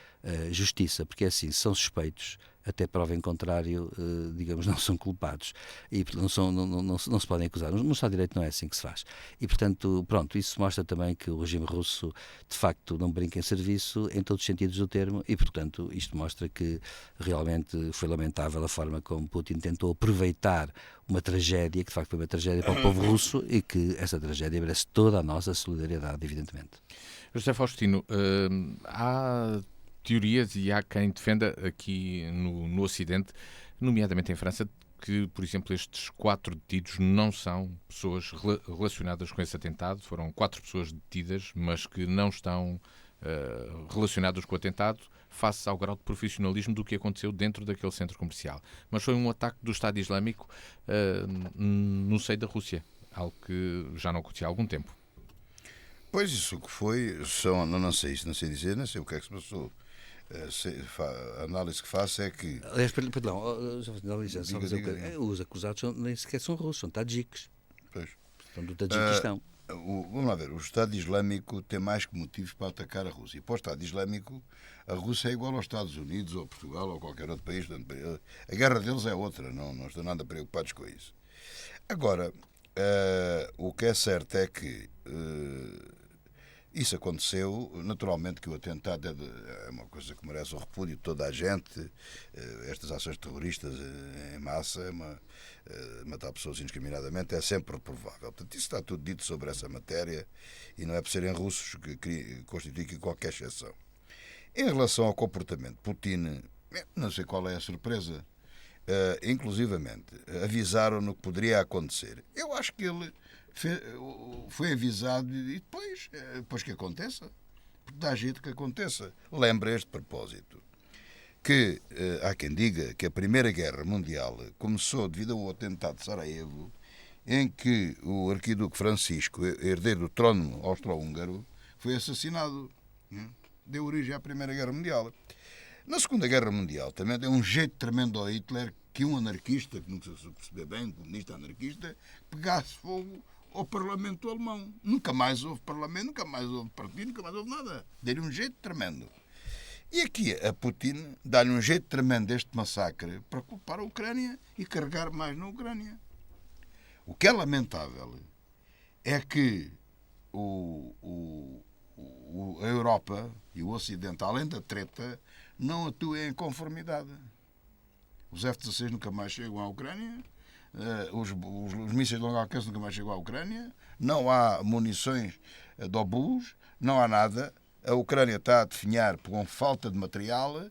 justiça, porque é assim, são suspeitos, até prova em contrário, digamos, não são culpados e não se podem acusar. No Estado de Direito não é assim que se faz. E, portanto, pronto, isso mostra também que o regime russo, de facto, não brinca em serviço em todos os sentidos do termo e, portanto, isto mostra que realmente foi lamentável a forma como Putin tentou aproveitar uma tragédia, que de facto foi uma tragédia para o povo russo e que essa tragédia merece toda a nossa solidariedade, evidentemente. José Faustino, há teorias e há quem defenda aqui no Ocidente, nomeadamente em França, que, por exemplo, estes 4 detidos não são pessoas relacionadas com esse atentado. Foram 4 pessoas detidas, mas que não estão relacionadas com o atentado, face ao grau de profissionalismo do que aconteceu dentro daquele centro comercial. Mas foi um ataque do Estado Islâmico no seio da Rússia, algo que já não acontecia há algum tempo. Pois isso que foi, não sei isso, não sei dizer, não sei o que é que se passou. A análise que faço é que. Aliás, perdão, os acusados nem sequer são russos, são tajiques. Pois. São do Tajiquistão. Vamos lá ver, o Estado Islâmico tem mais que motivos para atacar a Rússia. E para o Estado Islâmico, a Rússia é igual aos Estados Unidos, ou Portugal, ou qualquer outro país. A guerra deles é outra, não estão nada preocupados com isso. Agora, o que é certo é que isso aconteceu, naturalmente que o atentado é uma coisa que merece o repúdio de toda a gente. Estas ações terroristas em massa, matar pessoas indiscriminadamente, é sempre reprovável. Portanto, isso está tudo dito sobre essa matéria e não é por serem russos que constitui aqui qualquer exceção. Em relação ao comportamento de Putin, não sei qual é a surpresa. Inclusivamente, avisaram no que poderia acontecer. Eu acho que ele foi avisado e depois que aconteça, porque dá jeito que aconteça. Lembra este propósito que há quem diga que a Primeira Guerra Mundial começou devido ao atentado de Sarajevo, em que o arquiduque Francisco, herdeiro do trono austro-húngaro, foi assassinado. Deu origem à Primeira Guerra Mundial. Na Segunda Guerra Mundial também deu um jeito tremendo ao Hitler que um anarquista, que não se perceber bem, um comunista anarquista, pegasse fogo ao Parlamento alemão. Nunca mais houve Parlamento, nunca mais houve partido, nunca mais houve nada. Deu-lhe um jeito tremendo. E aqui a Putin dá-lhe um jeito tremendo deste massacre para culpar a Ucrânia e carregar mais na Ucrânia. O que é lamentável é que a Europa e o Ocidente, além da treta, não atuem em conformidade. Os F-16 nunca mais chegam à Ucrânia, os mísseis de longo alcance nunca mais chegam à Ucrânia, não há munições de obus, não há nada. A Ucrânia está a definhar por falta de material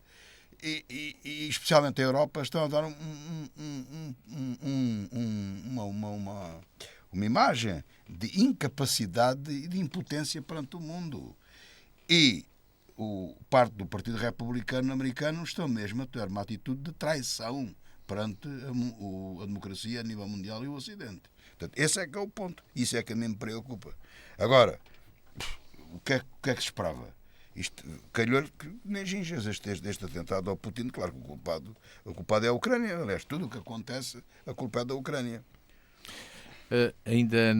e especialmente a Europa, estão a dar uma imagem de incapacidade e de impotência perante o mundo. E parte do Partido Republicano americano estão mesmo a ter uma atitude de traição perante a democracia a nível mundial e o Ocidente. Portanto, esse é que é o ponto. Isso é que a mim me preocupa. Agora, o que é que se esperava? Isto calhou-lhe que nem gingas este atentado ao Putin. Claro que o culpado é a Ucrânia. Aliás, tudo o que acontece, a culpa é da Ucrânia. Ainda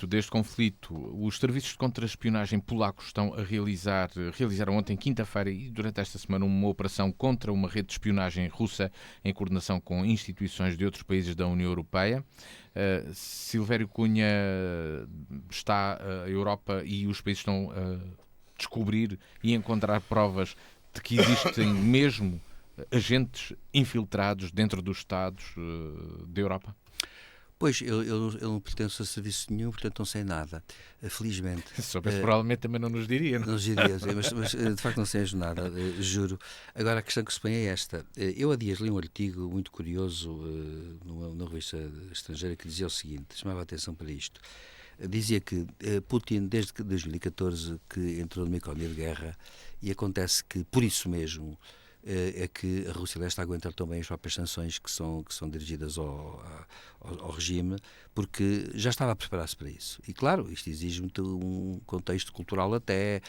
deste conflito, os serviços de contra-espionagem polacos estão a realizaram ontem, quinta-feira, e durante esta semana, uma operação contra uma rede de espionagem russa em coordenação com instituições de outros países da União Europeia. Silvério Cunha, está a Europa e os países estão a descobrir e encontrar provas de que existem mesmo agentes infiltrados dentro dos Estados da Europa? Pois, eu não pertenço a serviço nenhum, portanto não sei nada, felizmente. Se soubesse, provavelmente também não nos diria. Não nos diria, mas de facto não sei nada, juro. Agora a questão que se põe é esta. Eu há dias li um artigo muito curioso numa revista estrangeira que dizia o seguinte, chamava a atenção para isto. dizia que Putin, desde 2014, que entrou numa economia de guerra, e acontece que, por isso mesmo, é que a Rússia leste aguenta também as próprias sanções que são dirigidas ao regime, porque já estava a preparar-se para isso. E claro, isto exige um contexto cultural até,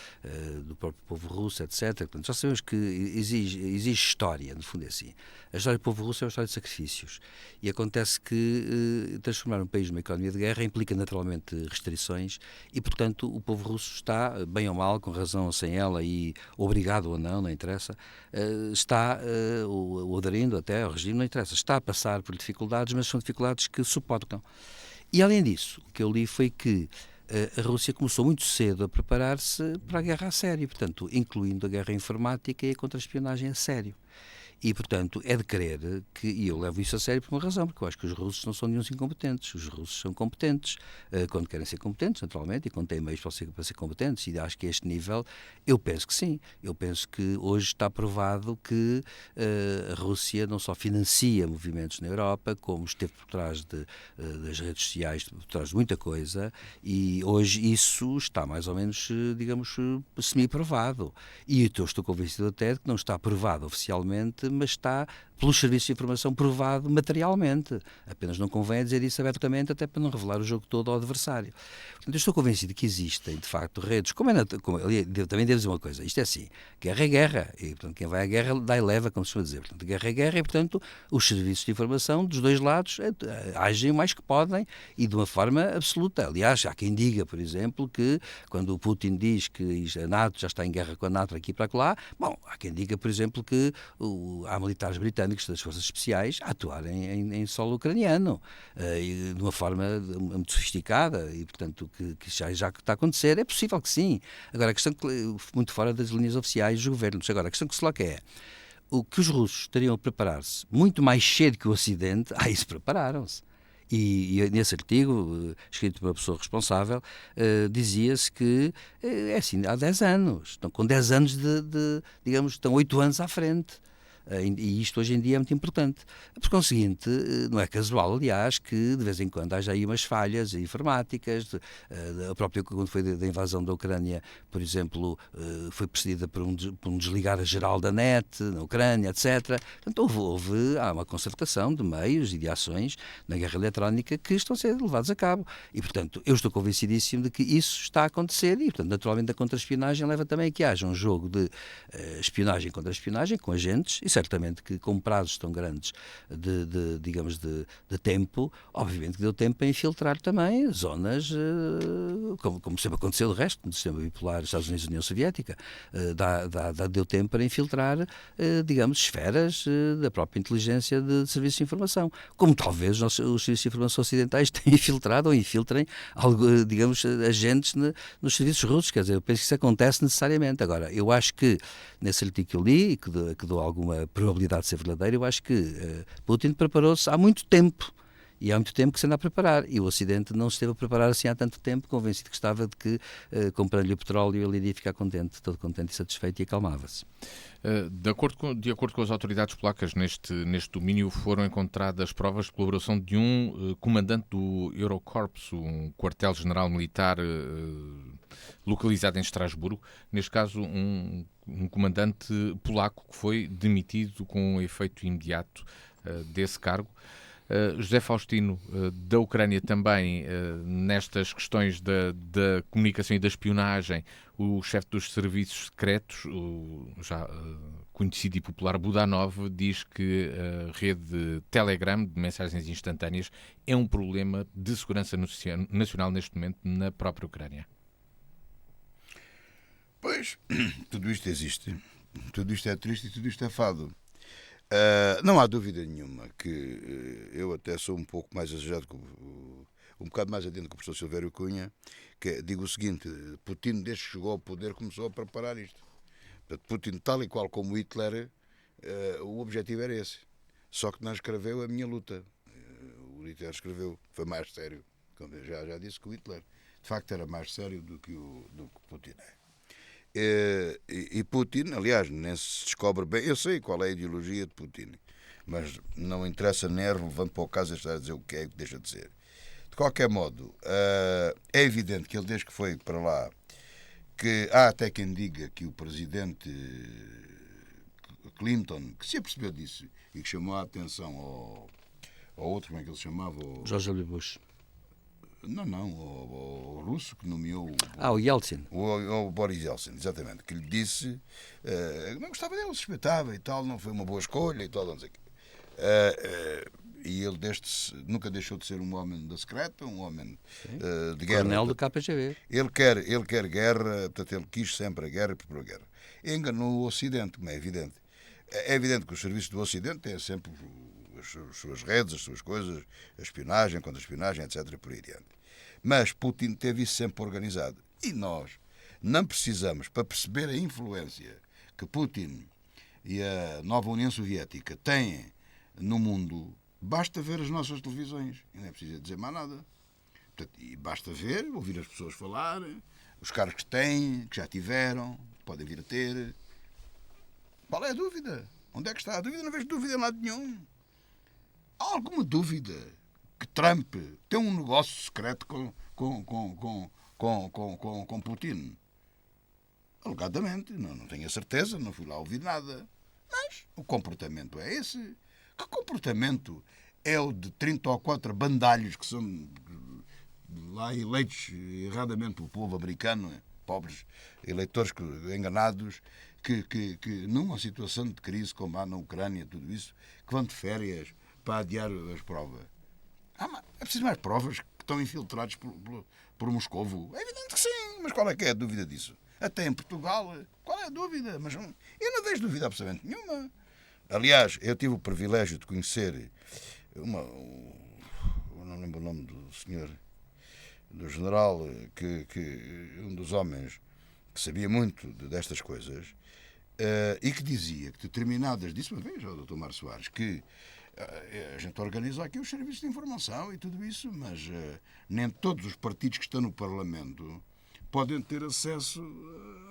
do próprio povo russo, etc. Portanto, já sabemos que exige história, no fundo é assim. A história do povo russo é uma história de sacrifícios. E acontece que transformar um país numa economia de guerra implica naturalmente restrições e, portanto, o povo russo está, bem ou mal, com razão ou sem ela, e obrigado ou não interessa, está, ou aderindo até ao regime, não interessa, está a passar por dificuldades, mas são dificuldades que suportam. E, além disso, o que eu li foi que a Rússia começou muito cedo a preparar-se para a guerra a sério, portanto, incluindo a guerra informática e a contra-espionagem a sério. E, portanto, é de crer que, e eu levo isso a sério por uma razão, porque eu acho que os russos não são nenhum incompetentes. Os russos são competentes quando querem ser competentes, naturalmente, e quando têm meios para ser competentes. E acho que a este nível, eu penso que sim. Eu penso que hoje está provado que a Rússia não só financia movimentos na Europa, como esteve por trás das redes sociais, por trás de muita coisa, e hoje isso está mais ou menos, digamos, semi-provado. E eu estou convencido até de que não está provado oficialmente, mas está, pelos serviços de informação, provado materialmente. Apenas não convém dizer isso abertamente, até para não revelar o jogo todo ao adversário. Portanto, eu estou convencido que existem, de facto, redes. Também devo dizer uma coisa: isto é assim, guerra é guerra. E, portanto, quem vai à guerra dá e leva, como se costuma dizer. Portanto, guerra é guerra e, portanto, os serviços de informação dos dois lados agem o mais que podem e de uma forma absoluta. Aliás, há quem diga, por exemplo, que quando o Putin diz que a NATO já está em guerra com a NATO aqui para lá, bom, há quem diga, por exemplo, que há militares britânicos das forças especiais a atuarem em solo ucraniano e de uma forma muito sofisticada e, portanto, que já está a acontecer. É possível que sim. Agora, a questão muito fora das linhas oficiais dos governos. Agora, a questão que se coloca é o que os russos estariam a preparar-se muito mais cedo que o Ocidente, isso prepararam-se. E nesse artigo, escrito por uma pessoa responsável, dizia-se que é assim, há 10 anos. Estão com 10 anos digamos, estão 8 anos à frente. E isto hoje em dia é muito importante. Por conseguinte, não é casual, aliás, que de vez em quando haja aí umas falhas informáticas. A própria, quando foi da invasão da Ucrânia, por exemplo, foi precedida por um desligar geral da net na Ucrânia, etc. Portanto, há uma concertação de meios e de ações na guerra eletrónica que estão a ser levados a cabo. E, portanto, eu estou convencidíssimo de que isso está a acontecer e, portanto, naturalmente a contra-espionagem leva também a que haja um jogo de espionagem contra espionagem com agentes e certamente que com prazos tão grandes de tempo, obviamente que deu tempo para infiltrar também zonas, como sempre aconteceu de resto, no sistema bipolar Estados Unidos e União Soviética, deu tempo para infiltrar, digamos, esferas da própria inteligência de serviços de informação, como talvez os serviços de informação ocidentais tenham infiltrado ou infiltrem, digamos, agentes nos serviços russos. Quer dizer, eu penso que isso acontece necessariamente. Agora, eu acho que nesse artigo que eu li e que dou alguma probabilidade de ser verdadeiro, eu acho que Putin preparou-se há muito tempo. E há muito tempo que se anda a preparar. E o Ocidente não se esteve a preparar assim há tanto tempo, convencido que estava de que, comprando-lhe o petróleo, ele iria ficar contente, todo contente e satisfeito, e acalmava-se. De acordo com as autoridades polacas, neste domínio foram encontradas provas de colaboração de um comandante do Eurocorps, um quartel-general militar localizado em Estrasburgo. Neste caso, um comandante polaco que foi demitido com efeito imediato desse cargo. José Faustino, da Ucrânia também, nestas questões da comunicação e da espionagem, o chefe dos serviços secretos, já conhecido e popular Budanov, diz que a rede Telegram de mensagens instantâneas é um problema de segurança nacional neste momento na própria Ucrânia. Pois, tudo isto existe, tudo isto é triste e tudo isto é fado. Não há dúvida nenhuma que eu até sou um pouco mais exagerado, um bocado mais adiante que o professor Silvério Cunha, que digo o seguinte: Putin, desde que chegou ao poder, começou a preparar isto. Portanto, Putin, tal e qual como Hitler, o objetivo era esse. Só que não escreveu A Minha Luta. O Hitler escreveu, foi mais sério. Como eu já disse que o Hitler, de facto, era mais sério do que Putin é. E Putin, aliás, nem se descobre bem. Eu sei qual é a ideologia de Putin, mas não interessa, nem é relevante para o caso estar a dizer o que é que deixa de ser. De qualquer modo, é evidente que ele, desde que foi para lá, que há até quem diga que o presidente Clinton, que se apercebeu disso e que chamou a atenção ao outro, como é que ele se chamava? George W. Bush. Não, o russo que nomeou O Yeltsin. o Boris Yeltsin, exatamente, que lhe disse que não gostava dele, suspeitava e tal, não foi uma boa escolha e tal, não sei o quê. E ele nunca deixou de ser um homem da secreta, um homem de guerra. Coronel do KGB. Ele quer guerra, portanto, ele quis sempre a guerra e preparou a guerra. Enganou o Ocidente, como é evidente. É evidente que os serviços do Ocidente têm sempre as suas redes, as suas coisas, a espionagem, contra-espionagem, etc. por aí adiante. Mas Putin teve isso sempre organizado. E nós não precisamos, para perceber a influência que Putin e a nova União Soviética têm no mundo, basta ver as nossas televisões. E não é preciso dizer mais nada. Portanto, e basta ver, ouvir as pessoas falar, os cargos que têm, que já tiveram, podem vir a ter. Qual é a dúvida? Onde é que está a dúvida? Não vejo dúvida em lado nenhum. Há alguma dúvida que Trump tem um negócio secreto com Putin? Alegadamente, não tenho a certeza, não fui lá ouvir nada. Mas o comportamento é esse. Que comportamento é o de 30 ou 4 bandalhos que são lá eleitos erradamente pelo povo americano, pobres eleitores enganados, que numa situação de crise como há na Ucrânia, tudo isso, que vão de férias para adiar as provas. É preciso mais provas que estão infiltrados por Moscovo? É evidente que sim, mas qual é que é a dúvida disso? Até em Portugal, qual é a dúvida? Mas eu não vejo dúvida absolutamente nenhuma. Aliás, eu tive o privilégio de conhecer eu não lembro o nome do senhor, do general, que um dos homens que sabia muito destas coisas, e que dizia que determinadas, disse uma vez ao Dr. Mário Soares, que a gente organiza aqui os serviços de informação e tudo isso, mas nem todos os partidos que estão no Parlamento podem ter acesso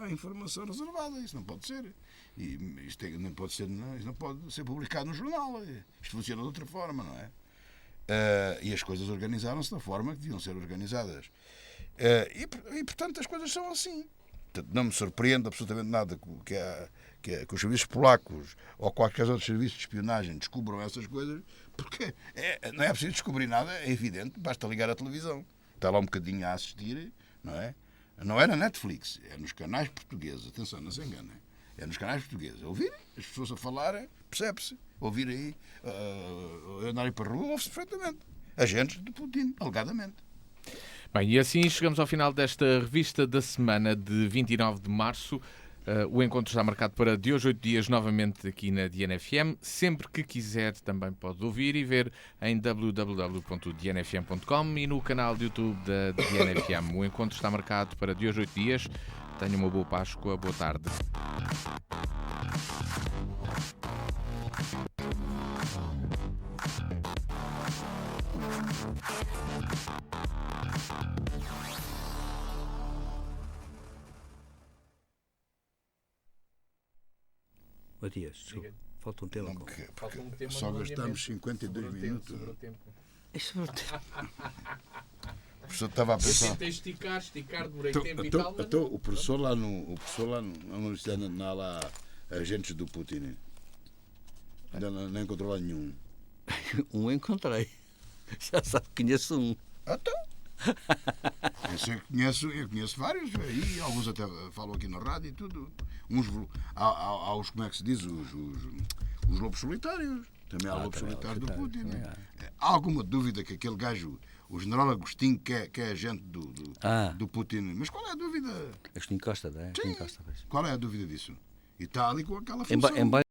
à informação reservada. Isso não pode ser. E isto não pode ser, isto não pode ser publicado no jornal. Isto funciona de outra forma, não é? E as coisas organizaram-se da forma que deviam ser organizadas. E portanto, as coisas são assim. Portanto, não me surpreende absolutamente nada que os serviços polacos ou qualquer outro serviço de espionagem descubram essas coisas, porque não é preciso descobrir nada, é evidente, basta ligar a televisão. Está lá um bocadinho a assistir, não é? Não é na Netflix, é nos canais portugueses. Atenção, não se enganem. É nos canais portugueses. Ouvirem as pessoas a falarem, percebe-se. Ouvir aí, andarem para a rua, ouve-se perfeitamente. Agentes de Putin, alegadamente. Bem, e assim chegamos ao final desta revista da semana de 29 de março. O encontro está marcado para de hoje 8 dias novamente aqui na DNFM. Sempre que quiser também pode ouvir e ver em www.dnfm.com e no canal de YouTube da DNFM. O encontro está marcado para de hoje 8 dias. Tenha uma boa Páscoa, boa tarde. Matias, desculpa. Falta um tema. Porque só gastamos 52 minutos. Isso é o tempo. O professor estava a pensar. Tentei esticar, demorei tempo e tal. Então, o professor lá na universidade, lá agentes do Putin, ainda não encontrou lá nenhum. Um encontrei. Já sabe, conheço um. Então. Eu conheço vários, e alguns até falam aqui na rádio e tudo. Há os, como é que se diz, os lobos solitários. Também há lobos solitários do Putin. Há alguma dúvida que aquele gajo, o general Agostinho, que é agente do Putin? Mas qual é a dúvida? Agostinho Costa, não é? Sim. Qual é a dúvida disso? E está ali com aquela função.